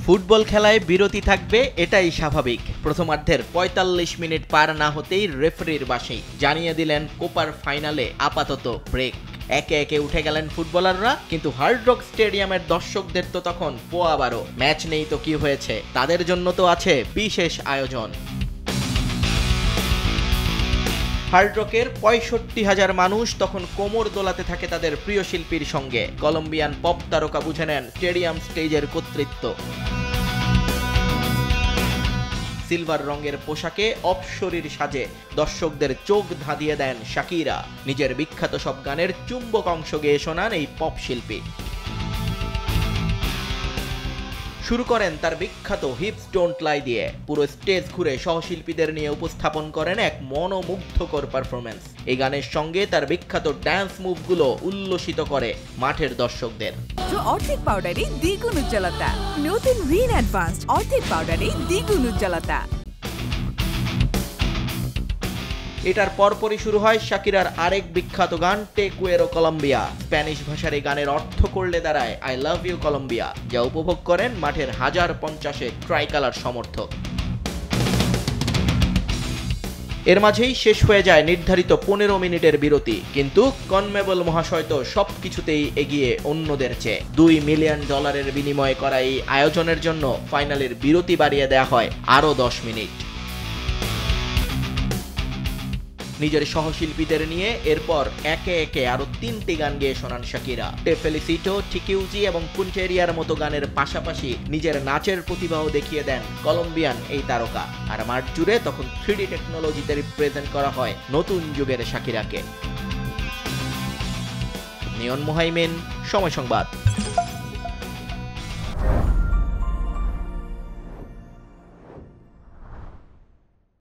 Football খেলায় বিরতি থাকবে এটাই স্বাভাবিক। প্রথমার্ধের ৪৫ মিনিট পার না হতেই রেফারির বাঁশি জানিয়ে দিলেন কোপার ফাইনালে আপাতত ব্রেক। একে একে উঠে গেলেন ফুটবলাররা, কিন্তু হার্ড রক স্টেডিয়ামের দর্শকদের তো তখন পোয়াবারও। ম্যাচ নেই তো কি হয়েছে, তাদের জন্য তো আছে বিশেষ আয়োজন। হার্ড রকের ৬৫,০০০ মানুষ তখন কোমর দোলাতে থাকে তাদের প্রিয় শিল্পীর সঙ্গে। কলম্বিয়ান পপ তারকা বুঝে নেন স্টেডিয়াম স্টেজের কর্তৃত্ব। সিলভার রঙের পোশাকে অপসরীর সাজে দর্শকদের চোখ ধাঁধিয়ে দেন শাকিরা। নিজের বিখ্যাত সব গানের চুম্বক অংশ গেয়ে শোনান এই পপ শিল্পী। শুরু করেন তার বিখ্যাত হিপস ডোন্ট লাই দিয়ে। পুরো স্টেজ ঘুরে সহশিল্পীদের নিয়ে উপস্থাপন করেন এক মনোমুগ্ধকর পারফরম্যান্স। এই গানের সঙ্গে তার বিখ্যাত ড্যান্স মুভগুলো উল্লসিত করে মাঠের দর্শকদের। অর্ধেক পাউডারে দ্বিগুণ উজ্জ্বলতা, নতুন রিন অ্যাডভান্সড অর্ধেক পাউডারে দ্বিগুণ উজ্জ্বলতা। এটার পরপরই শুরু হয় শাকিরার আরেক বিখ্যাত গান তে কুয়েরো কলম্বিয়া। স্প্যানিশ ভাষার এই গানের অর্থ করলে দাঁড়ায় আই লাভ ইউ কলম্বিয়া, যা উপভোগ করেন মাঠের ১০৫০ ট্রাইকালার সমর্থক। এর মাঝেই শেষ হয়ে যায় নির্ধারিত ১৫ মিনিটের বিরতি, কিন্তু কনমেবল মহাশয় তো সবকিছুতেই এগিয়ে অন্যদের চেয়ে। $2 মিলিয়ন বিনিময়ে করা এই আয়োজনের জন্য ফাইনালের বিরতি বাড়িয়ে দেয়া হয় আরও ১০ মিনিট। নিজের সহশিল্পীদের নিয়ে এরপর একে একে আরো ৩টি গান গেয়ে শোনান শাকিরা। টে ফেলিসিটো, ঠিকিউজি এবং পুন্টেরিয়ার মতো গানের পাশাপাশি নিজের নাচের প্রতিভাও দেখিয়ে দেন কলম্বিয়ান এই তারকা। আর মাঠ জুড়ে তখন 3D টেকনোলজিতে রিপ্রেজেন্ট করা হয় নতুন যুগের শাকিরাকে। নিয়ন মোহাইমিন, সময় সংবাদ।